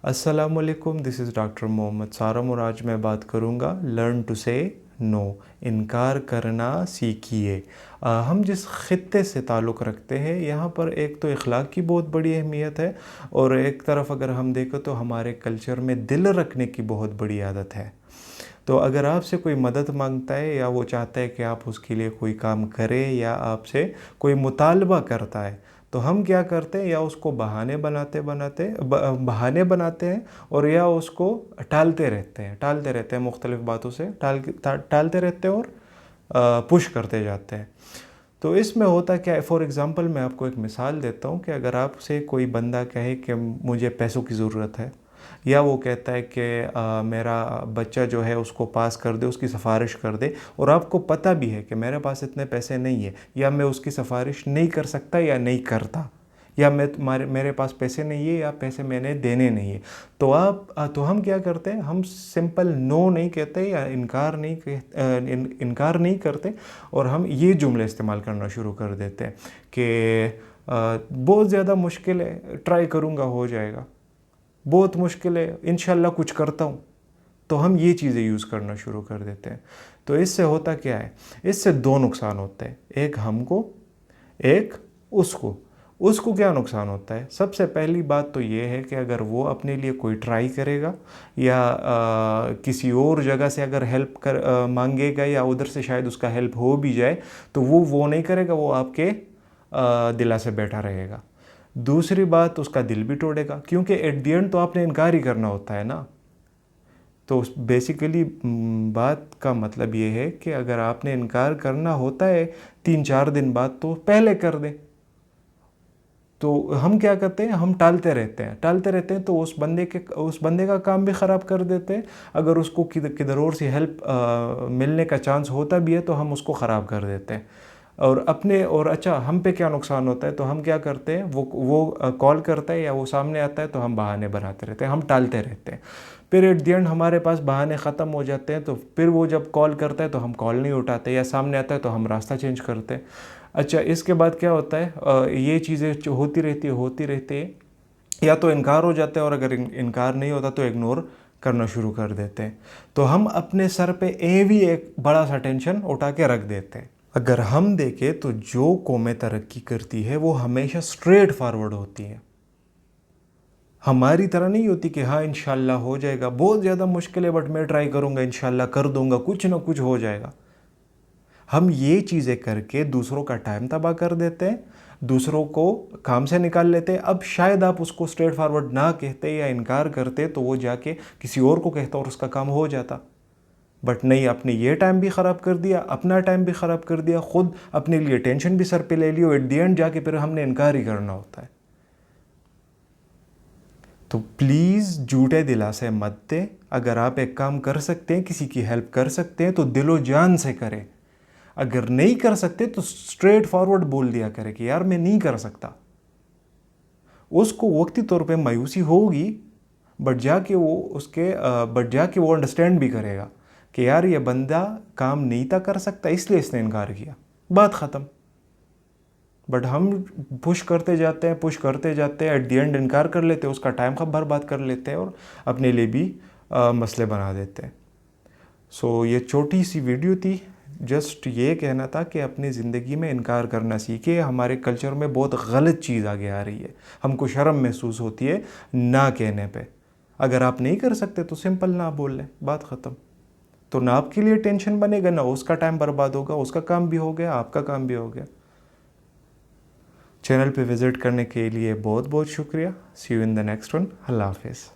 अस्सलाम वालेकुम, this is doctor Mohammad सारम और आज मैं बात करूँगा लर्न टू से नो, इनकार करना सीखिए। हम जिस ख़ित्ते से ताल्लुक़ रखते हैं यहाँ पर एक तो इख़लाक़ की बहुत बड़ी अहमियत है और एक तरफ अगर हम देखें तो हमारे कल्चर में दिल रखने की बहुत बड़ी आदत है। तो अगर आपसे कोई मदद मांगता है या वो चाहता है कि आप उसके लिए कोई काम करें या आपसे कोई मुतालबा करता है, तो हम क्या करते हैं, या उसको बहाने बनाते हैं और या उसको टालते रहते हैं मुख्तलिफ़ बातों से टालते रहते हैं और पुश करते जाते हैं। तो इसमें होता क्या है, फॉर एग्ज़ाम्पल मैं आपको एक मिसाल देता हूँ कि अगर आपसे कोई बंदा कहे कि मुझे पैसों की ज़रूरत है, या वो कहता है कि मेरा बच्चा जो है उसको पास कर दे, उसकी सिफारिश कर दे, और आपको पता भी है कि मेरे पास इतने पैसे नहीं है, या मैं उसकी सिफारिश नहीं कर सकता या नहीं करता, या मेरे पास पैसे नहीं है या पैसे मैंने देने नहीं है, तो हम क्या करते हैं, हम सिंपल नो नहीं कहते या इनकार नहीं करते, और हम ये जुमले इस्तेमाल करना शुरू कर देते हैं कि बहुत ज़्यादा मुश्किल है, ट्राई करूँगा हो जाएगा, बहुत मुश्किल है, इंशाल्लाह कुछ करता हूँ। तो हम ये चीज़ें यूज़ करना शुरू कर देते हैं। तो इससे होता क्या है, इससे दो नुकसान होते हैं, एक हमको, एक उसको क्या नुकसान होता है। सबसे पहली बात तो ये है कि अगर वो अपने लिए कोई ट्राई करेगा या किसी और जगह से अगर हेल्प मांगेगा या उधर से शायद उसका हेल्प हो भी जाए, तो वो नहीं करेगा, वो आपके दिला से बैठा रहेगा। दूसरी बात, उसका दिल भी तोड़ेगा, क्योंकि एट द एंड तो आपने इनकार ही करना होता है ना। तो बेसिकली बात का मतलब ये है कि अगर आपने इनकार करना होता है 3-4 दिन बाद, तो पहले कर दें। तो हम क्या करते हैं, हम टालते रहते हैं, तो उस बंदे का काम भी ख़राब कर देते हैं। अगर उसको किधर और से हेल्प मिलने का चांस होता भी है तो हम उसको ख़राब कर देते हैं। और अच्छा, हम पे क्या नुकसान होता है, तो हम क्या करते हैं, वो कॉल करता है या वो सामने आता है तो हम बहाने बनाते रहते हैं, हम टालते रहते हैं। फिर एट द एंड हमारे पास बहाने ख़त्म हो जाते हैं, तो फिर वो जब कॉल करता है तो हम कॉल नहीं उठाते, या सामने आता है तो हम रास्ता चेंज करते हैं। अच्छा, इसके बाद क्या होता है, ये चीज़ें होती रहती है, या तो इनकार हो जाता है, और अगर इनकार नहीं होता तो इग्नोर करना शुरू कर देते हैं। तो हम अपने सर पे एक बड़ा सा टेंशन उठा के रख देते हैं। अगर हम देखें तो जो कौमें तरक्की करती है वो हमेशा स्ट्रेट फॉरवर्ड होती है, हमारी तरह नहीं होती कि हाँ इंशाल्लाह हो जाएगा, बहुत ज़्यादा मुश्किल है बट मैं ट्राई करूँगा, इंशाल्लाह कर दूँगा, कुछ ना कुछ हो जाएगा। हम ये चीज़ें करके दूसरों का टाइम तबाह कर देते हैं, दूसरों को काम से निकाल लेते हैं। अब शायद आप उसको स्ट्रेट फॉरवर्ड ना कहते या इनकार करते तो वो जाके किसी और को कहता और उसका काम हो जाता, बट नहीं, आपने ये टाइम भी ख़राब कर दिया, अपना टाइम भी ख़राब कर दिया, ख़ुद अपने लिए टेंशन भी सर पे ले लियो, एट द एंड जाके फिर हमने इनकार ही करना होता है। तो प्लीज़ झूठे दिलासे मत दें। अगर आप एक काम कर सकते हैं, किसी की हेल्प कर सकते हैं तो दिलो जान से करें। अगर नहीं कर सकते तो स्ट्रेट फॉरवर्ड बोल दिया करें कि यार मैं नहीं कर सकता। उसको वक्ती तौर पे मायूसी होगी, बट जाके वो अंडरस्टैंड भी करेगा कि यार ये बंदा काम नहीं था कर सकता, इसलिए इसने इनकार किया, बात ख़त्म। बट हम पुश करते जाते हैं, एट द एंड इनकार कर लेते हैं, उसका टाइम बर्बाद कर लेते हैं और अपने लिए भी मसले बना देते हैं। सो ये छोटी सी वीडियो थी, जस्ट ये कहना था कि अपनी ज़िंदगी में इनकार करना सीखे। हमारे कल्चर में बहुत गलत चीज़ आगे आ रही है, हमको शर्म महसूस होती है ना कहने पे। अगर आप नहीं कर सकते तो सिंपल ना बोल लें, बात ख़त्म। तो ना आपके लिए टेंशन बनेगा, ना उसका टाइम बर्बाद होगा, उसका काम भी हो गया, आपका काम भी हो गया। चैनल पे विज़िट करने के लिए बहुत बहुत शुक्रिया। See you in the next one. Allah हाफिज़।